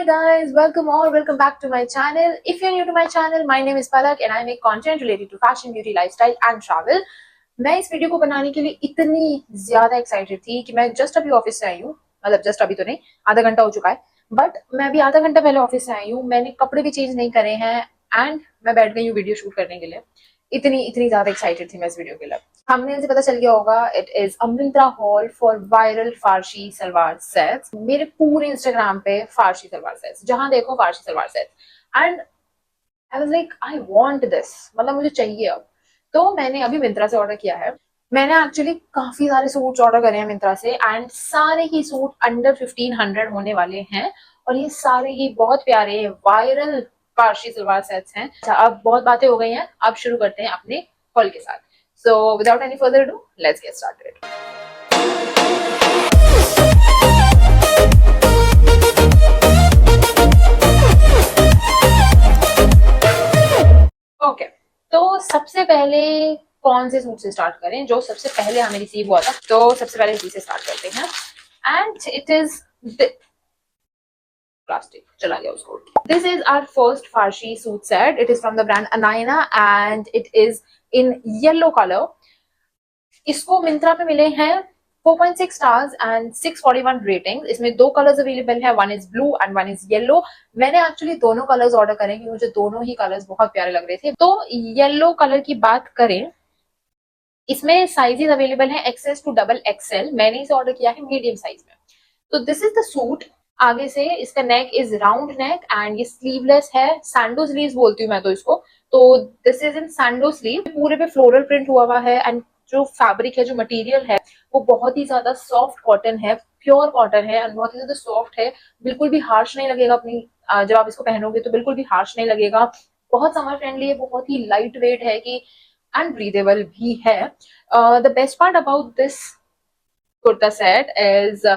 guys, welcome or welcome back to my channel. If you're new to my channel, my name is Palak and I make content related to fashion, beauty, lifestyle and travel. मैं इस video को बनाने के लिए इतनी ज्यादा excited थी कि मैं जस्ट अभी ऑफिस से आई हूँ। मतलब जस्ट अभी तो नहीं, आधा घंटा हो चुका है, बट मैं अभी आधा घंटा पहले ऑफिस से आई हूँ। मैंने कपड़े भी चेंज नहीं करे हैं एंड मैं बैठ गई हूँ वीडियो शूट करने के लिए। इतनी इतनी ज्यादा एक्साइटेड थी मैं इस वीडियो के लिए। हमने से पता चल गया होगा, it is a Myntra haul for viral Farsi salwar sets. मेरे पूरे इंस्टाग्राम पे फारसी सलवार सेट्स, जहां देखो Farsi salwar sets and I was like I want this, मतलब मुझे चाहिए अब। तो मैंने अभी मिंत्रा से ऑर्डर किया है। मैंने एक्चुअली काफी सारे सूट्स ऑर्डर करे हैं मिंत्रा से एंड सारे ही सूट अंडर 1500 होने वाले हैं और ये सारे ही बहुत प्यारे वायरल फारसी सलवार सेट्स हैं। अच्छा, अब बहुत बातें हो गई हैं, अब शुरू करते हैं अपने हॉल के साथ। So without any further ado, let's get started. Okay, तो सबसे पहले कौन से सूट से स्टार्ट करें? जो सबसे पहले हमें रिसीव हुआ था, तो सबसे पहले इसी से स्टार्ट करते हैं एंड इट इज प्लास्टिक चला गया उसको। This is our first Farsi suit set. It is from the brand Anayna and it is in yellow colour. इसको मिंत्रा पे मिले हैं 4.6 स्टार्स एंड 641 रेटिंग। इसमें दो कलर्स अवेलेबल है, one is blue and one is yellow. मैंने एक्चुअली दोनों कलर्स ऑर्डर करे क्योंकि मुझे दोनों ही कलर्स बहुत प्यारे लग रहे थे। तो येलो कलर की बात करें, इसमें साइजेस अवेलेबल है एक्सेस टू डबल एक्सएल। मैंने इसे ऑर्डर किया है मीडियम साइज में। तो दिस इज द सूट। आगे से इसका neck is round neck and ये स्लीवलेस है, सैंडो स्लीव्स बोलती हूँ मैं तो इसको। तो this is in sando sleeve. पूरे पे फ्लोरल प्रिंट हुआ हुआ है एंड जो फैब्रिक है, जो मटेरियल है, वो बहुत ही ज्यादा सॉफ्ट कॉटन है, प्योर कॉटन है एंड बहुत ही ज्यादा सॉफ्ट है। बिल्कुल भी हार्श नहीं लगेगा अपनी जब आप इसको पहनोगे तो बिल्कुल भी हार्श नहीं लगेगा। बहुत समर फ्रेंडली है, बहुत ही लाइट वेट है कि एंड ब्रीदेबल भी है। The best part about this kurta set is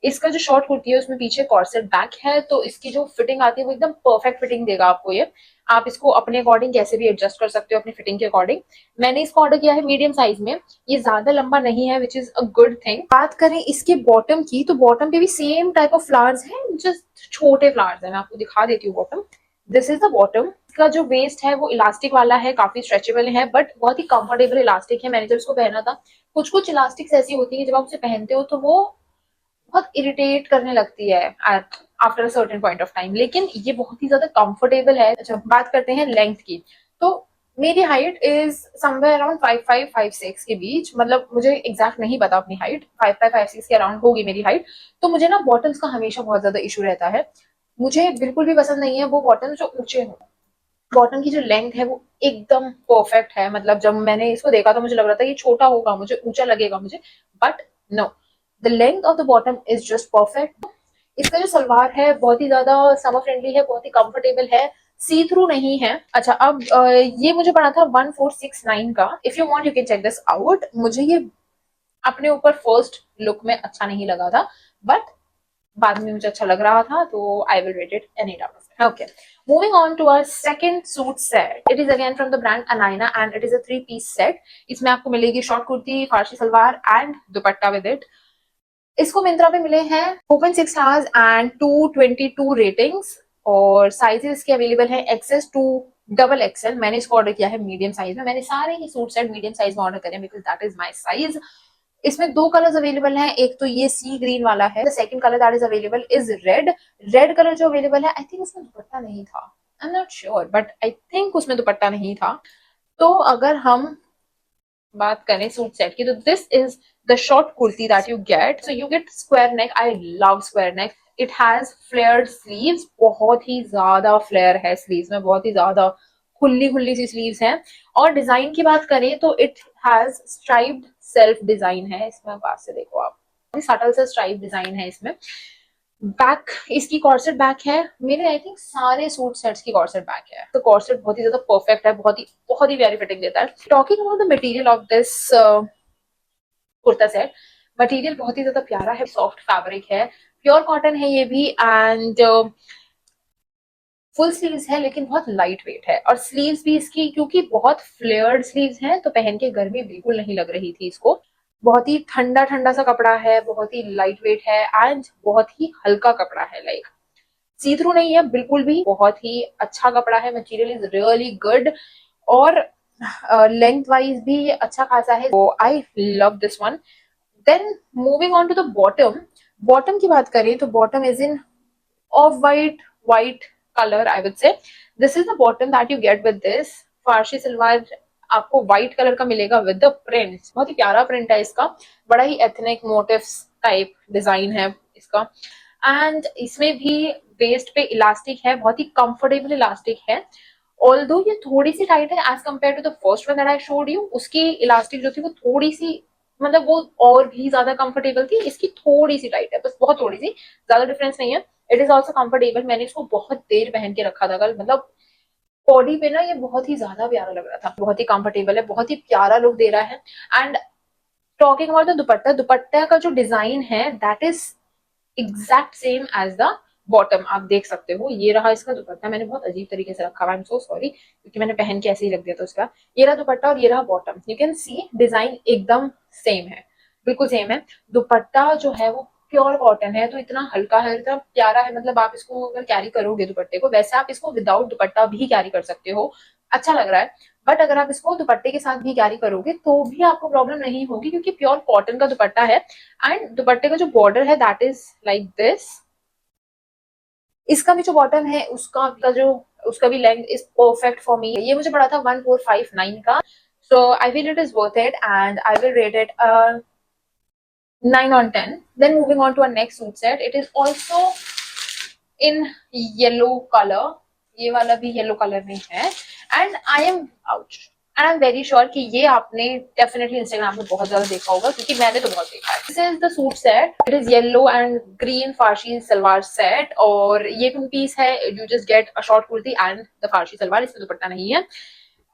इसका जो शॉर्ट कुर्ती है उसमें पीछे कॉर्सेट बैक है, तो इसकी जो फिटिंग आती है वो एकदम परफेक्ट फिटिंग देगा आपको। ये आप इसको अपने अकॉर्डिंग कैसे भी एडजस्ट कर सकते हो अपनी फिटिंग के अकॉर्डिंग। मैंने इसको ऑर्डर किया है मीडियम साइज में। ये ज्यादा लंबा नहीं है, which is a good thing. बात करें इसके बॉटम की, तो बॉटम पे भी सेम टाइप ऑफ फ्लावर्स हैं, जस्ट छोटे फ्लावर्स हैं। मैं आपको दिखा देती हूँ bottom. This is the bottom. इसका जो वेस्ट है वो इलास्टिक वाला है, काफी स्ट्रेचेबल है बट बहुत ही कंफर्टेबल इलास्टिक है। मैंने जब इसको पहना था, कुछ कुछ इलास्टिक्स ऐसी होती है जब आप उसे पहनते हो तो वो बहुत इरिटेट करने लगती है at after a certain point of time, लेकिन ये बहुत ही ज्यादा कंफर्टेबल है। अच्छा, बात करते हैं लेंथ की। तो मेरी हाइट इज समवेयर अराउंड 5'5" 5'6" के बीच। मतलब मुझे एग्जैक्ट नहीं पता अपनी हाइट, 5'5" 5'6" के अराउंड होगी मेरी हाइट। तो मुझे ना बॉटम्स का हमेशा बहुत ज्यादा इशू रहता है। मुझे बिल्कुल भी पसंद नहीं है वो बॉटम जो ऊंचे हो। बॉटम की जो लेंथ है वो एकदम परफेक्ट है। मतलब जब मैंने इसको देखा तो मुझे लग रहा था ये छोटा होगा, मुझे ऊंचा लगेगा मुझे, but no, the length of the bottom is just perfect. इसका जो सलवार है बहुत ही ज्यादा समर फ्रेंडली है, बहुत ही कंफर्टेबल है, सी थ्रू नहीं है। अच्छा, अब ये मुझे पड़ा था 1469 का। If you want you can check this out. मुझे ये अपने ऊपर फर्स्ट लुक में अच्छा नहीं लगा था, बट बाद में मुझे अच्छा लग रहा था, तो I will rate it any doubt of it. Okay, moving on to our second suit set. It is again from the brand Anaina and it is a 3-piece set. इसमें आपको मिलेगी short kurti, Farsi salwar and dupatta with it. इसको मिंत्रा पे मिले हैं 4.6 stars and 222 ratings और sizes इसके available है एक्सेस टू डबल एक्सएल। मैंने इसको ऑर्डर किया है मीडियम साइज में। मैंने सारे ही सूट सेट मीडियम साइज में ऑर्डर करे because that is my size. इसमें दो कलर्स अवेलेबल हैं, एक तो ये सी ग्रीन वाला है, the second colour that is available is red. Red colour जो अवेलेबल है, आई थिंक उसमें दुपट्टा नहीं था, I am not sure but I think उसमें दुपट्टा नहीं था। तो अगर हम बात करें सूट सेट की, तो this is the short kurti that you get. So you get square neck. I love square neck. It has flared sleeves, बहुत ही ज्यादा फ्लेयर है स्लीव्स में, बहुत ही ज्यादा खुली खुली सी स्लीव्स हैं। और डिजाइन की बात करें तो it has striped self design है इसमें। पास से देखो आप, सटल से स्ट्राइप डिजाइन है इसमें। बैक इसकी कॉर्सेट बैक है। मेरे आई थिंक सारे सूट सेट्स की कॉर्सेट बैक है, तो कॉर्सेट बहुत ही ज्यादा परफेक्ट है, बहुत ही प्यारी फिटिंग देता है। Talking about the material of this kurta set, material बहुत ही ज्यादा प्यारा है, सॉफ्ट फैब्रिक है, प्योर कॉटन है ये भी एंड फुल स्लीव्स है लेकिन बहुत लाइट वेट है। और स्लीव्स भी इसकी क्योंकि बहुत फ्लेयर्ड स्लीव्स हैं तो पहन के गर्मी बिल्कुल नहीं लग रही थी इसको। बहुत ही ठंडा ठंडा सा कपड़ा है, बहुत ही लाइट वेट है एंड बहुत ही हल्का कपड़ा है। लाइक सी थ्रू नहीं है बिल्कुल भी, बहुत ही अच्छा कपड़ा है, मटेरियल इज रियली गुड और लेंथ वाइज भी अच्छा खासा है, तो I love this one. Then moving on to the bottom, bottom की बात करें तो bottom is in off white color I would say. This is the bottom that you get with this फारसी सलवार, आपको व्हाइट कलर का मिलेगा with the print, बहुत ही प्यारा print है इसका, बड़ा ही एथनिक मोटिव्स टाइप डिजाइन है इसका। एंड इसमें भी वेस्ट पे इलास्टिक है, बहुत ही कंफर्टेबल इलास्टिक है, ऑल्दो ये थोड़ी सी टाइट है as compare to the first one that I showed you, उसकी इलास्टिक जो थी वो थोड़ी सी, मतलब वो और भी ज्यादा कंफर्टेबल थी, इसकी थोड़ी सी टाइट है, बस बहुत थोड़ी सी, ज्यादा डिफरेंस नहीं है। इट इज ऑल्सो कंफर्टेबल, मैंने इसको बहुत देर पहन के रखा था कल, मतलब बॉडी पे ना ये बहुत ही ज्यादा प्यारा लग रहा था, बहुत ही कंफर्टेबल है, बहुत ही प्यारा लुक दे रहा है। And talking about the dupatta, dupatta का जो डिजाइन है that is exact same as the bottom, आप देख सकते हो, ये रहा इसका दुपट्टा, मैंने बहुत अजीब तरीके से रखा हुआ, आई एम सो सॉरी, क्योंकि मैंने पहन के ऐसे ही रख दिया था उसका, ये रहा दुपट्टा और ये रहा bottom, you can see design एकदम सेम है, बिल्कुल सेम है। दुपट्टा जो है वो प्योर कॉटन है, तो इतना हल्का है, इतना प्यारा है, मतलब आप इसको अगर कैरी करोगे दुपट्टे को, वैसे आप इसको विदाउट दुपट्टा भी कैरी कर सकते हो, अच्छा लग रहा है, बट अगर आप इसको दुपट्टे के साथ भी कैरी करोगे तो भी आपको प्रॉब्लम नहीं होगी, क्योंकि प्योर कॉटन का दुपट्टा है। एंड दुपट्टे का जो बॉर्डर है दैट इज लाइक दिस, इसका भी जो बॉटम है उसका भी length is perfect for me, ये मुझे पड़ा था 1459 का, so I feel it is worth it and I will rate it 9 on 10. Then moving on to our next suit set, it is also in yellow color, ये वाला भी yellow colour में है, and I am out and I am very sure कि ये आपने definitely Instagram पे बहुत ज्यादा देखा होगा, क्योंकि मैंने तो बहुत देखा है। This is the suit set, it is yellow and green Farsi salwar set, और ये 2 पीस है, you just get a short kurti and the Farsi salwar, इसमें दुपट्टा नहीं है,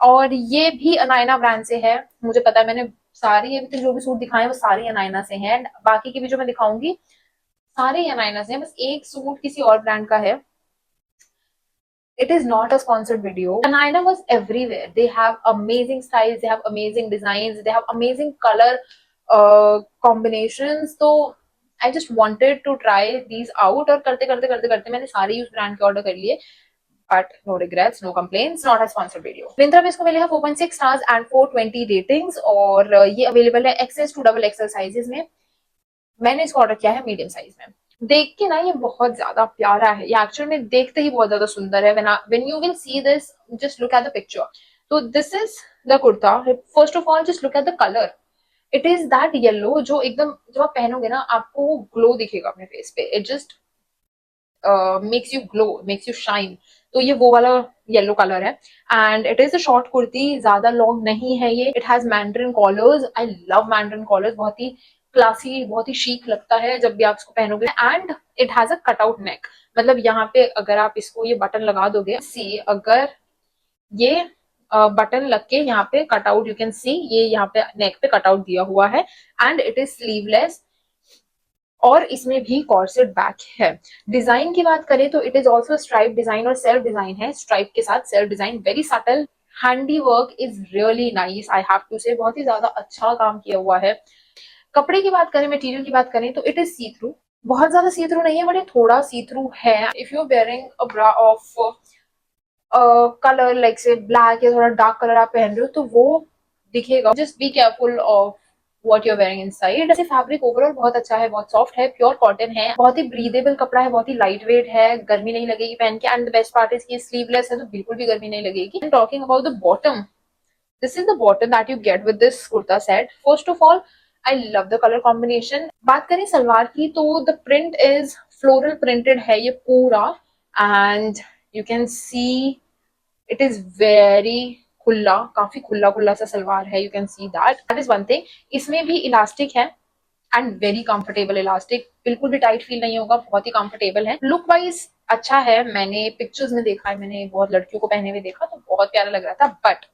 और ये भी अनायना ब्रांड से है, मुझे पता है, मैंने सारी अभी तक जो भी सूट दिखाए हैं वो सारी अनायना से हैं, बाकी की भी जो मैं दिखाऊंगी सारे ही अनायना से हैं, बस एक सूट किसी और ब्रांड का है। It is not a sponsored video. Anaina was everywhere. They have amazing styles, they have amazing designs, they have amazing color combinations. So I just wanted to try these out. और करते मैंने सारे उस brand के order कर लिए. But no regrets, no complaints, not a sponsored video. Myntra पे इसको मिले हैं 4.6 stars and 420 ratings, और ये अवेलेबल है XS to XXL साइजेस में, मैंने इसको ऑर्डर किया है मीडियम साइज में। देख के ना ये बहुत ज्यादा प्यारा है, ये एक्चुअल में देखते ही बहुत ज्यादा सुंदर है, when you will see this, just look at the picture. तो this is the kurta, first of all just look at the colour, it is that yellow जो एकदम, जब आप पहनोगे ना आपको ग्लो दिखेगा अपने फेस पे, it just makes you glow, makes you shine, तो ये वो वाला येलो कलर है। And it is a short kurti, ज्यादा लॉन्ग नहीं है ये, it has mandarin collars, I love mandarin collars, बहुत ही क्लासी, बहुत ही शीक लगता है जब भी आप इसको पहनोगे, and it has a cutout neck, मतलब यहाँ पे अगर आप इसको ये बटन लगा दोगे, सी अगर ये बटन लग के यहाँ पे कटआउट, यू कैन सी ये यहाँ पे नेक पे कटआउट दिया हुआ है, एंड इट इज स्लीवलेस, और इसमें भी कॉर्सेट बैक है। डिजाइन की बात करें तो it is also stripe design और सेल्फ डिजाइन है, स्ट्राइप के साथ self design, very subtle, handy work is really nice, I have to say, बहुत ही ज्यादा अच्छा काम किया हुआ है। कपड़े की बात करें, मटेरियल की बात करें तो इट इज सी थ्रू, बहुत ज्यादा सी थ्रू नहीं है, बट ये थोड़ा सी थ्रू है। If you wearing a bra of colour like से ब्लैक या थोड़ा डार्क कलर आप पहन रहे हो तो वो दिखेगा, just be careful of what you're wearing inside। ऐसे फैब्रिक ओवरऑल बहुत अच्छा है, बहुत सॉफ्ट है, प्योर कॉटन है, बहुत ही ब्रीदेबल कपड़ा है, बहुत ही लाइट वेट है, गर्मी नहीं लगेगी पहन के, and the best part is कि स्लीवलेस है तो बिल्कुल भी गर्मी नहीं लगेगी। And talking about the bottom, this is the bottom that you get with this kurta set. First of all I love the colour combination. बात करें सलवार की तो the print is floral printed है ये पूरा, and you can see it is very खुला, काफी खुला खुला सा सलवार है, you can see that is one thing. इसमें भी इलास्टिक है एंड वेरी कंफर्टेबल इलास्टिक, बिल्कुल भी टाइट फील नहीं होगा, बहुत ही कंफर्टेबल है। लुक वाइज अच्छा है, मैंने पिक्चर्स में देखा है, मैंने बहुत लड़कियों को पहने हुए देखा तो बहुत प्यारा लग रहा था, बट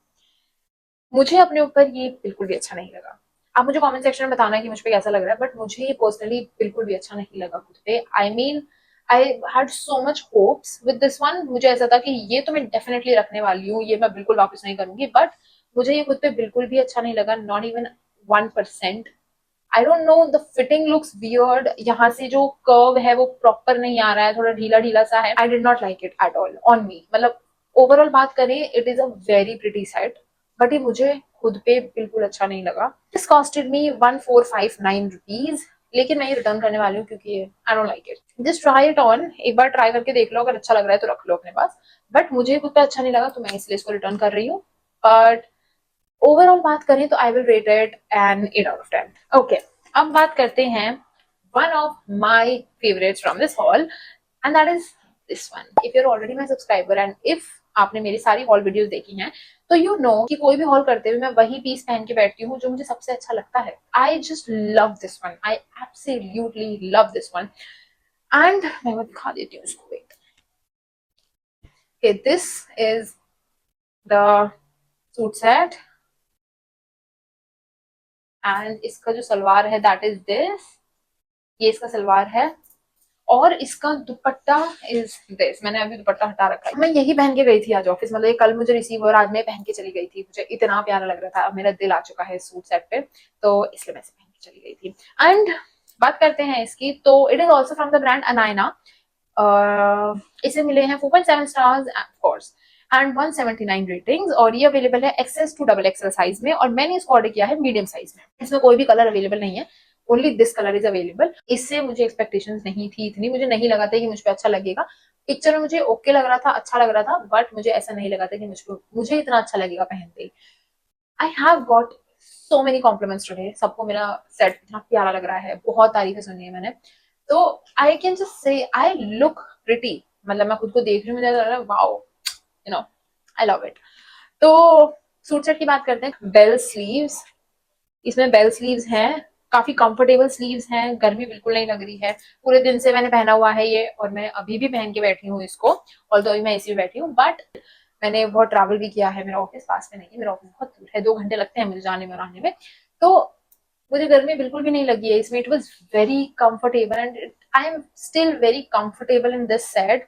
मुझे अपने ऊपर ये बिल्कुल भी अच्छा नहीं लगा। आप मुझे कमेंट सेक्शन में बताना कि मुझ पे कैसा लग रहा है, बट मुझे ये पर्सनली बिल्कुल भी अच्छा नहीं लगा खुद पे। I mean I had so much hopes with this one, मुझे ऐसा था कि ये तो मैं डेफिनेटली रखने वाली हूँ, ये मैं बिल्कुल वापस नहीं करूंगी, बट मुझे ये खुद पे बिल्कुल भी अच्छा नहीं लगा, not even 1%। I don't know, the fitting looks weird, यहाँ से जो कर्व है वो प्रॉपर नहीं आ रहा है, थोड़ा ढीला ढीला सा है. I did not like it at all on me. मतलब ओवरऑल बात करें, it is a very pretty set, but ये मुझे खुद पे बिल्कुल अच्छा नहीं लगा. दिस कॉस्टेड मी 1459 रुपीज, लेकिन मैं ये रिटर्न करने वाली हूँ क्योंकि I don't like it. Just try it on, एक बार ट्राई करके देख लो, अगर अच्छा लग रहा है तो रख लो अपने पास, बट मुझे खुद पे अच्छा नहीं लगा तो मैं इसलिए इसको रिटर्न कर रही हूँ. बट ओवरऑल बात करें तो I will rate it an 8 out of 10. Okay, अब बात करते हैं one of my favourites from this haul, and that is this one. If you're already my subscriber and if आपने मेरी सारी हॉल वीडियोस देखी हैं तो यू नो कि कोई भी हॉल करते हुए मैं वही पीस पहन के बैठती हूँ जो मुझे सबसे अच्छा लगता है. I just love this one, I absolutely love this one. And मैं वो दिखा देती हूँ इसको. Okay, this is the suit set and इसका जो सलवार है दैट इज दिस. ये इसका सलवार है और इसका दुपट्टा इज दिस. मैंने अभी दुपट्टा हटा रखा है. मैं यही पहन के गई थी आज ऑफिस, मतलब ये कल मुझे रिसीव और आज मैं पहन के चली गई थी. मुझे इतना प्यारा लग रहा था, अब मेरा दिल आ चुका है सूट सेट पे, तो इसलिए मैं इसे पहन के चली गई थी. एंड बात करते हैं इसकी, तो it is also from the brand Anayna. इसे मिले हैं 4.7 stars of course and 179 ratings, और ये अवेलेबल है XS to double XL size में, और मैंने इसको ऑर्डर किया है मीडियम साइज में. इसमें कोई भी कलर अवेलेबल नहीं है, only this colour is available. इससे मुझे एक्सपेक्टेशंस नहीं थी इतनी, मुझे नहीं लगा था कि मुझ पे अच्छा लगेगा. पिक्चर में मुझे ओके लग रहा था, अच्छा लग रहा था, बट मुझे ऐसा नहीं लगा था कि मुझे इतना अच्छा लगेगा पहनते ही. I have got so many compliments today. सबको मेरा सेट इतना प्यारा लग रहा है, बहुत तारीफें सुनी है मैंने. तो I can just say I look pretty. मतलब मैं खुद को देख रही हूँ, मुझे लग रहा है wow, you know, I love it. तो सूट सेट की बात करते हैं. बेल स्लीव्स, इसमें बेल स्लीव्स हैं, काफी कंफर्टेबल स्लीव्स हैं, गर्मी बिल्कुल नहीं लग रही है. पूरे दिन से मैंने पहना हुआ है ये, और मैं अभी भी पहन के बैठी हूँ इसको, और तो अभी मैं इसी में बैठी हूँ. बट मैंने बहुत ट्रैवल भी किया है, मेरा ऑफिस पास में नहीं है, मेरा ऑफिस बहुत दूर है, 2 घंटे लगते हैं मुझे जाने में और आने में. तो मुझे गर्मी बिल्कुल भी नहीं लगी है इसमें. It was very comfortable and I am still very comfortable in this set.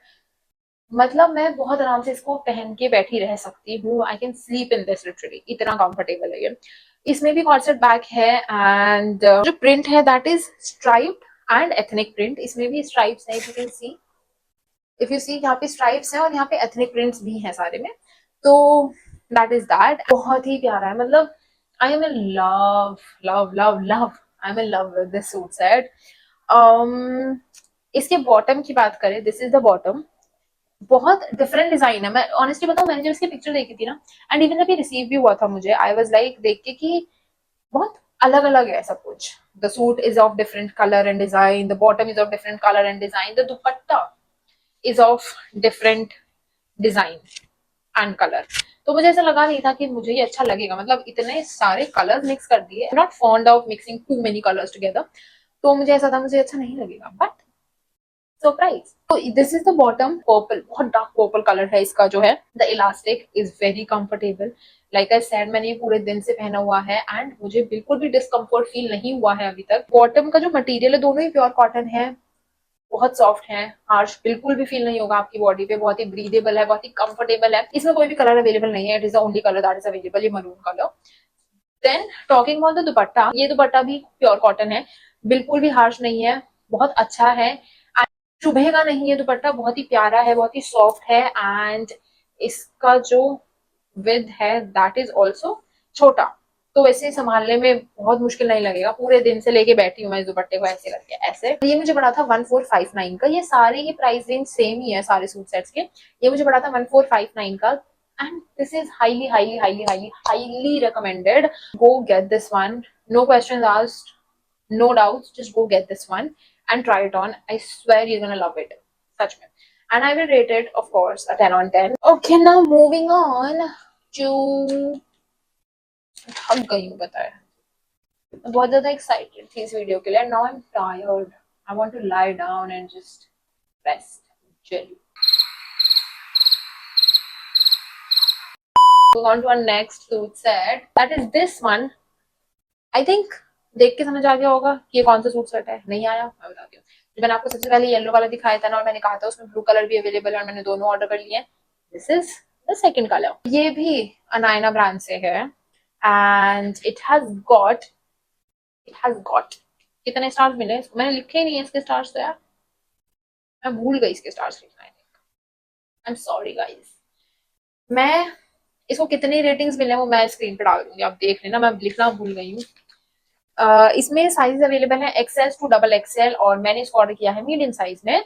मतलब मैं बहुत आराम से इसको पहन के बैठी रह सकती हूँ. I can sleep in this literally, इतना कंफर्टेबल है ये. इसमें भी कॉर्सेट बैक है, एंड जो प्रिंट है that is striped and ethnic print. इसमें भी स्ट्राइप्स है, इफ यू सी यहाँ पे स्ट्राइप्स है और यहाँ पे एथनिक प्रिंट्स भी हैं सारे में. तो दैट इज दैट. बहुत ही प्यारा है, मतलब I am in love love love love. I am in love with this suit set. इसके बॉटम की बात करें, दिस इज द बॉटम. बहुत डिफरेंट डिजाइन है. मैं ऑनेस्टली बताऊं, मैंने जब इसकी पिक्चर देखी थी ना, एंड इवन जब ये रिसीव भी हुआ था मुझे, आई वाज लाइक देख के कि बहुत अलग अलग है सब कुछ. The suit is of different colour and design, the bottom is of different colour and design, the dupatta is of different design and colour. तो मुझे ऐसा लगा नहीं था कि मुझे ये अच्छा लगेगा. मतलब इतने सारे कलर्स मिक्स कर दिए. Not fond of mixing too many colours together, तो मुझे ऐसा था मुझे अच्छा नहीं लगेगा. But surprise. तो this is the bottom. Purple, बहुत डार्क पर्पल कलर है इसका जो है. The elastic is very comfortable. Like I said, मैंने ये पूरे दिन से पहना हुआ है एंड मुझे बिल्कुल भी डिस्कम्फर्ट फील नहीं हुआ है अभी तक. बॉटम का जो मटेरियल है दोनों ही प्योर कॉटन है, बहुत सॉफ्ट है, हार्श बिल्कुल भी फील नहीं होगा आपकी बॉडी पे. बहुत ही ब्रीदेबल है, बहुत ही कंफर्टेबल है. इसमें कोई भी कलर अवेलेबल नहीं है. It is the only colour that is available, ये maroon colour. Then talking about the dupatta, ये दुपट्टा भी प्योर कॉटन है, बिल्कुल भी हार्श नहीं है, बहुत अच्छा है. चुभेगा नहीं ये दुपट्टा, बहुत ही प्यारा है, बहुत ही सॉफ्ट है. एंड इसका जो विद है दैट इज ऑल्सो छोटा, तो वैसे संभालने में बहुत मुश्किल नहीं लगेगा. पूरे दिन से लेके बैठी हूँ मैं इस दुपट्टे को ऐसे करके ऐसे. ये मुझे पड़ा था 1459 का. ये सारे ही प्राइस रेंज सेम ही है सारे सूट सेट्स के. ये मुझे पड़ा था 1459 का. And this is highly highly highly highly highly recommended. Go get this one, no questions asked, no doubts, just go get this one and try it on. I swear you're gonna love it, such में. And I will rate it of course a 10 on 10. Okay, now moving on to, थक गई हूँ पता है, बहुत ज्यादा excited थी इस वीडियो के लिए. Now I'm tired, I want to lie down and just rest, chill. Moving on to our next suit set, that is this one. I think देख के समझ आ गया होगा कि ये कौन सा सूट सेट है. नहीं आया, मैं बताती हूँ. मैंने आपको सबसे पहले येलो कलर दिखाया था ना, और मैंने कहा था उसमें ब्लू कलर भी अवेलेबल है, और मैंने दोनों ऑर्डर कर लिए. This is the second colour. ये भी अनायना ब्रांड से है and it has got it has got, कितने स्टार्स मिले इसको, मैंने लिखे ही नहीं है इसके स्टार्स तो यार, मैं भूल गई इसके स्टार्स लिखना है। I am sorry guys. मैं इसको कितनी रेटिंग्स मिले वो मैं स्क्रीन पे डाल दूंगी, आप देख लेना, मैं लिखना भूल गई हूँ। इसमें साइज अवेलेबल है एक्सएल टू डबल एक्सएल और मैंने इसको ऑर्डर किया है मीडियम साइज में।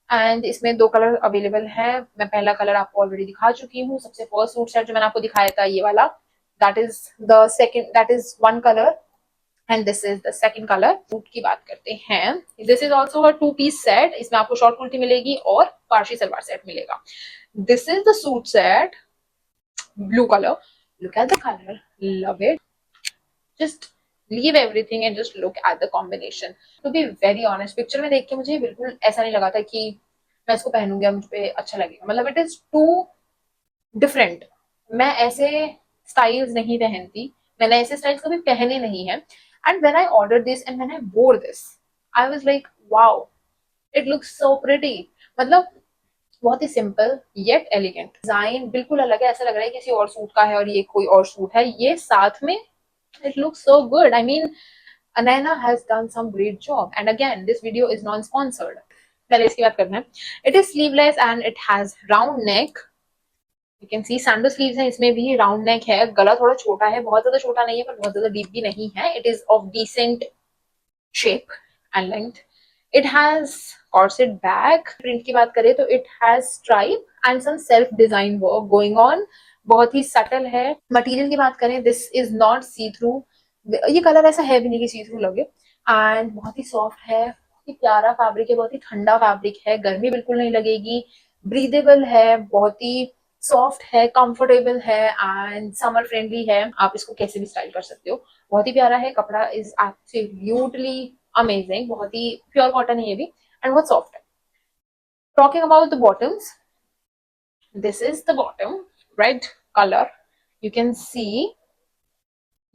एंड इसमें 2 कलर अवेलेबल है। मैं पहला कलर आपको ऑलरेडी दिखा चुकी हूँ, सबसे फर्स्ट सूट सेट जो मैंने आपको दिखाया था ये वाला, that is the second, that is one colour and this is the second colour. Suit की बात करते हैं, this is also a 2 piece set, इसमें आपको शॉर्ट कुर्ती मिलेगी और फारसी सलवार सेट मिलेगा। This is the suit set, blue color, look at the color, love it, just leave everything and just look at the combination. To be very honest, picture में देख के मुझे बिल्कुल ऐसा नहीं लगा था कि मैं इसको पहनूंगी और मुझ पे अच्छा लगेगा, मतलब इट इज टू डिफरेंट। मैं ऐसे स्टाइल्स नहीं पहनती, मैंने ऐसे स्टाइल्स कभी पहने नहीं है। And when I order this and when I wore this, I was like wow, it looks so pretty. मतलब बहुत ही सिंपल येट एलिगेंट, डिजाइन बिल्कुल अलग है, ऐसा लग रहा है किसी और सूट का है और ये कोई और सूट है, ये साथ में it looks so good. I mean, Anayana has done some great job. And again, this video is non-sponsored. पहले इसकी बात करते हैं। It is sleeveless and it has round neck. You can see sando sleeves है, इसमें भी round neck है, गला थोड़ा छोटा है, बहुत ज्यादा छोटा नहीं है पर बहुत ज्यादा डीप भी नहीं है। It is of decent shape and length. It has corset back. Print की बात करें तो it has stripe and some self design work going on. बहुत ही सटल है। मटेरियल की बात करें, this is not see through, ये कलर ऐसा है भी नहीं कि सी थ्रू लगे। एंड बहुत ही सॉफ्ट है, बहुत ही प्यारा फैब्रिक है, बहुत ही ठंडा फैब्रिक है, गर्मी बिल्कुल नहीं लगेगी, ब्रीदेबल है, बहुत ही सॉफ्ट है, कंफर्टेबल है एंड समर फ्रेंडली है। आप इसको कैसे भी स्टाइल कर सकते हो, बहुत ही प्यारा है। कपड़ा इज एब्सोल्युटली अमेजिंग, बहुत ही प्योर कॉटन है ये भी एंड बहुत सॉफ्ट है। Talking about the bottoms, this is the bottom, red colour, you can see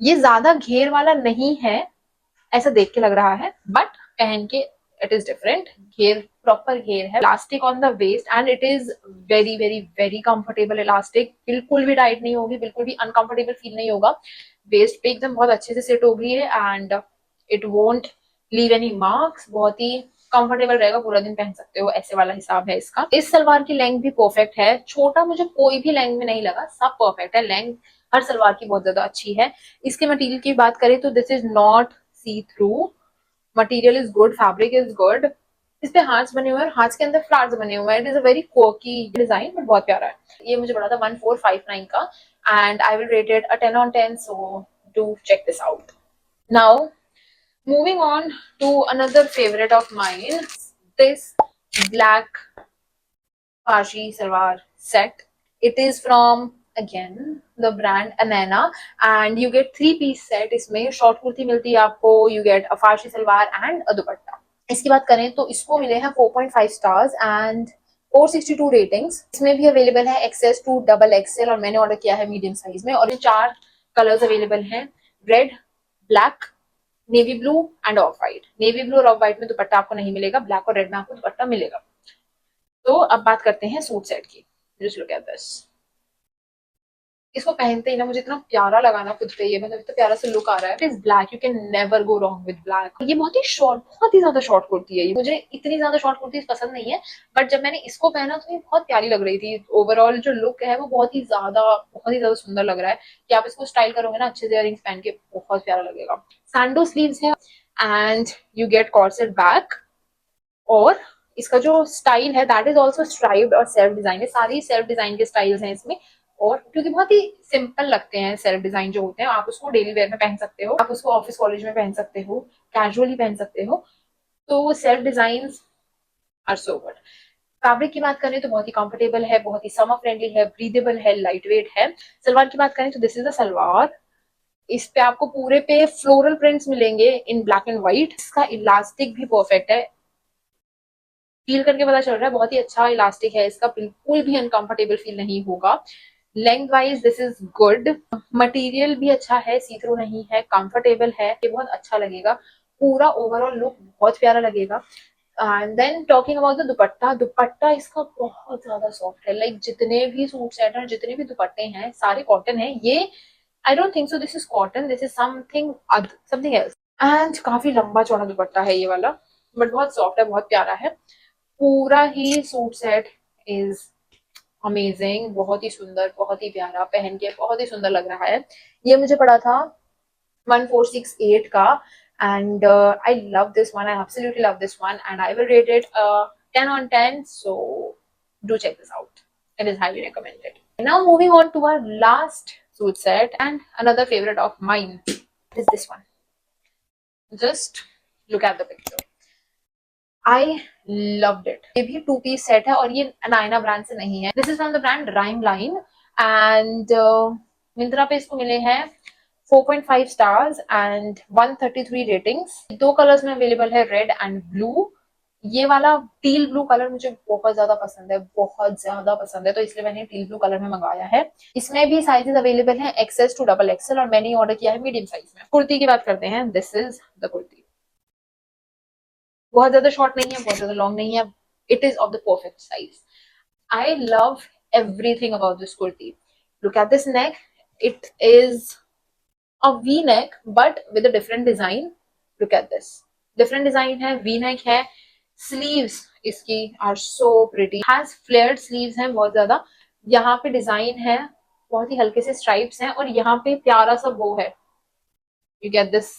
ये ज्यादा घेर वाला नहीं है, ऐसा देख के लग रहा है, बट पहन के इट इज डिफरेंट। घेर प्रॉपर घेर है, elastic on the waist and it is very very very comfortable elastic, बिल्कुल भी टाइट नहीं होगी, बिल्कुल भी अनकंफर्टेबल फील नहीं होगा, वेस्ट पे एकदम बहुत अच्छे से सेट हो गई है and it won't leave any marks, बहुत ही कंफर्टेबल रहेगा, पूरा दिन पहन सकते हो, ऐसे वाला हिसाब है इसका। इस सलवार की लेंथ भी परफेक्ट है, छोटा मुझे कोई भी लेंथ में नहीं लगा, सब परफेक्ट है, लेंथ हर सलवार की बहुत ज्यादा अच्छी है। इसके मटेरियल की बात करें तो this is not see through, material is good, fabric is good, इस पे हार्ट्स बने हुए हैं और हार्ट्स के अंदर फ्लावर्स बने हुए हैं, इट इज अ वेरी कोकी डिजाइन बट बहुत प्यारा है। ये मुझे पड़ा था 1459 का and I will rate it a 10 on 10, so do check this out. Now moving on to another favorite of mine, this black Farsi salwar set. It is from again the brand Anana and you get 3 piece set, इसमें short kurti मिलती है आपको, you get a Farsi salwar and a दुपट्टा। इसकी बात करें तो इसको मिले हैं 4.5 स्टार्स एंड 462 रेटिंग्स। इसमें भी अवेलेबल है एक्सेस टू डबल एक्सएल और मैंने ऑर्डर किया है मीडियम साइज में और ये 4 कलर्स अवेलेबल हैं, red, black, navy blue end of white. Navy blue और ऑफ व्हाइट में दुपट्टा आपको नहीं मिलेगा, ब्लैक और रेड में आपको दुपट्टा मिलेगा। तो अब बात करते हैं सूट सेट की। जस्ट लुक एट दिस, इसको पहनते ही ना मुझे इतना प्यारा लगा ना खुद पे, ये मतलब इतना प्यारा सा लुक आ रहा है। It is black, you can never go wrong with black. ये बहुत ही शॉर्ट, बहुत ही ज्यादा शॉर्ट कुर्ती है, मुझे इतनी ज्यादा शॉर्ट कुर्ती पसंद नहीं है, बट जब मैंने इसको पहना तो ये बहुत प्यारी लग रही थी। ओवरऑल जो लुक है वो बहुत ही ज्यादा सुंदर लग रहा है कि आप इसको स्टाइल करोगे ना अच्छे से इयरिंग्स पहन के, बहुत प्यारा लगेगा। सैंडो स्लीव्स है and you get corset back और इसका जो स्टाइल है दैट इज ऑल्सो स्ट्राइब्ड और सेल्फ डिजाइन है, सारी सेल्फ डिजाइन के स्टाइल्स हैं इसमें। और क्योंकि बहुत ही सिंपल लगते हैं सेल्फ डिजाइन जो होते हैं, आप उसको डेली वेयर में पहन सकते हो, आप उसको ऑफिस कॉलेज में पहन सकते हो, कैजुअली पहन सकते हो, तो self design are so good. Fabric की बात करें तो बहुत ही कंफर्टेबल है, बहुत ही समर फ्रेंडली है, ब्रीदेबल है, लाइट वेट है। सलवार की बात करें तो दिस इज द सलवार, इस पे आपको पूरे पे फ्लोरल प्रिंट्स मिलेंगे इन ब्लैक एंड व्हाइट। इसका इलास्टिक भी परफेक्ट है, फील करके पता चल रहा है बहुत ही अच्छा इलास्टिक है इसका, बिल्कुल भी अनकंफर्टेबल फील नहीं होगा। Length wise this is good, material भी अच्छा है, सी थ्रू नहीं है, कंफर्टेबल है, ये बहुत अच्छा लगेगा, पूरा ओवरऑल लुक बहुत प्यारा लगेगा। And then talking about the dupatta, dupatta इसका बहुत ज्यादा सॉफ्ट है, लाइक जितने भी सूट सेट हैं, जितने भी दुपट्टे हैं सारे कॉटन है। ये I don't think so this is cotton, this is something else. And काफी लंबा चौड़ा दुपट्टा है ये वाला, बट बहुत सॉफ्ट है, बहुत प्यारा है। पूरा ही सूट सेट इज अमेजिंग, बहुत ही सुंदर, बहुत ही प्यारा, पहन के बहुत ही सुंदर लग रहा है। ये मुझे पड़ा था 1468 का, and I love this one. I absolutely love this one, and I will rate it 10 on 10. So do check this out. It is highly recommended. Now moving on to our last suit set and another favorite of mine is this one. Just look at the picture. I loved it. ये भी to piece set है और ये Anayna brand से नहीं है. This is from the brand Rhyme Line, and Myntra पे इसको मिले हैं 4.5 स्टार्स एंड 133 रेटिंग्स. दो कलर्स में अवेलेबल है, रेड एंड ब्लू. ये वाला टील ब्लू कलर मुझे बहुत ज्यादा पसंद है, बहुत ज्यादा पसंद है, तो इसलिए मैंने टील ब्लू कलर में मंगाया है. इसमें भी साइजेस अवेलेबल हैं, एक्सेस टू डबल एक्सेल, और मैंने ऑर्डर किया है मीडियम साइज में. कुर्ती की बात करते हैं. This is the kurti. बहुत ज्यादा शॉर्ट नहीं है, बहुत ज्यादा लॉन्ग नहीं है. It is of the perfect size. I love everything about this kurti. Look at this neck. It is a V-neck but with a different design. Look at this. Different design है, V-neck है. Sleeves इसकी are so pretty. Has flared sleeves हैं बहुत ज्यादा. यहाँ पे design है, बहुत ही हल्के से स्ट्राइप्स हैं, और यहाँ पे प्यारा सा बो है. You get this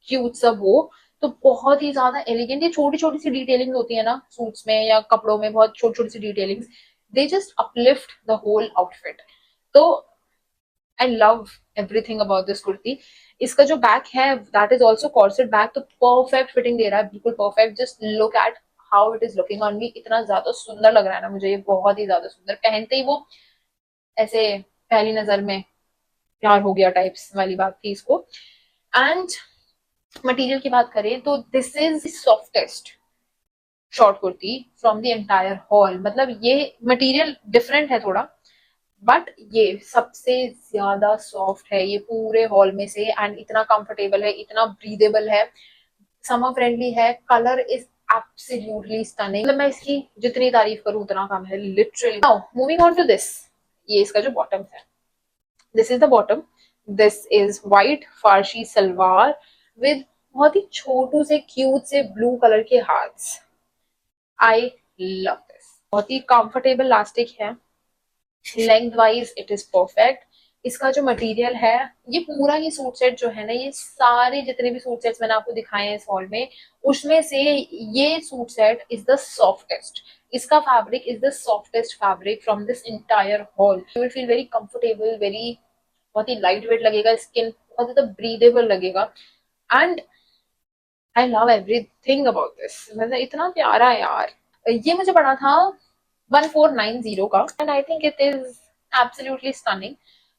cute सा बो. तो बहुत ही ज्यादा एलिगेंट. ये छोटी छोटी सी डिटेलिंग होती है ना सूट्स में या कपड़ों में, बहुत छोटी छोटी सी detailings, they just uplift the whole outfit. तो I love everything about this kurti. इसका जो बैक है that is also corset back, तो परफेक्ट फिटिंग दे रहा है, बिल्कुल perfect. Just look at how it is looking on me. इतना ज्यादा सुंदर लग रहा है ना मुझे, ये बहुत ही ज्यादा सुंदर. पहनते ही वो ऐसे पहली नजर में प्यार हो गया टाइप्स वाली बात थी इसको. एंड मटेरियल की बात करें तो this is softest short kurti from the entire hall. मतलब ये मटेरियल डिफरेंट है थोड़ा, बट ये सबसे ज्यादा सॉफ्ट है ये पूरे हॉल में से. एंड इतना कंफर्टेबल है, इतना ब्रीदेबल है, समर फ्रेंडली है. Colour is absolutely stunning. मतलब मैं इसकी जितनी तारीफ करूं उतना कम है, literally. Now moving on to this. ये इसका जो बॉटम है, this is the bottom. This is white Farsi salwar with बहुत ही छोटू से क्यूट से ब्लू कलर के हार्ट्स. I love this. बहुत ही कंफर्टेबल इलास्टिक है. Length wise it is perfect. इसका जो मटेरियल है, ये पूरा ही सूट सेट जो है ना, ये सारे जितने भी सूट सेट्स मैंने आपको दिखाए हैं इस हॉल में, उसमें से ये suit set is the softest. इसका fabric is the softest fabric from this entire haul. You will feel very comfortable, very, बहुत ही लाइट वेट लगेगा. स्किन बहुत ज्यादा ब्रीदेबल लगेगा. And I love everything about this. मतलब इतना प्यारा है यार. ये मुझे पड़ा था 1490 का, and I think it is absolutely stunning.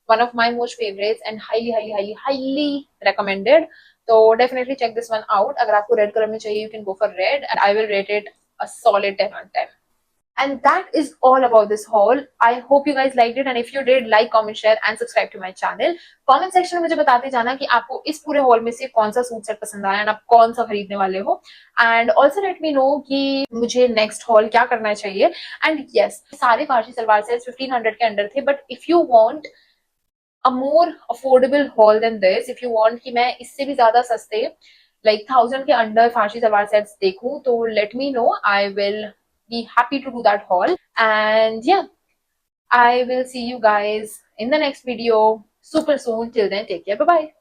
One of my most favorites and highly recommended. So definitely check this one out. अगर आपको रेड कलर में चाहिए, you can go for red, and I will rate it a solid 10 on 10. And that is all about this haul. I hope you guys liked it, and if you did, like, comment, share and subscribe to my channel. Comment section में मुझे बताते जाना कि आपको इस पूरे hall में से कौन सा सूट सेट पसंद आया, और आप कौन सा खरीदने वाले हो. And also let me know कि मुझे नेक्स्ट हॉल क्या करना चाहिए. एंड यस, सारे फारसी सलवार सेट्स 1500 के अंडर थे, but if you want a more affordable haul than this, if you want कि मैं इससे भी ज्यादा सस्ते like 1000 के अंडर फारसी सलवार सेट्स देखूं, तो let me know. I will be happy to do that haul. And yeah, I will see you guys in the next video super soon. Till then, take care. Bye bye.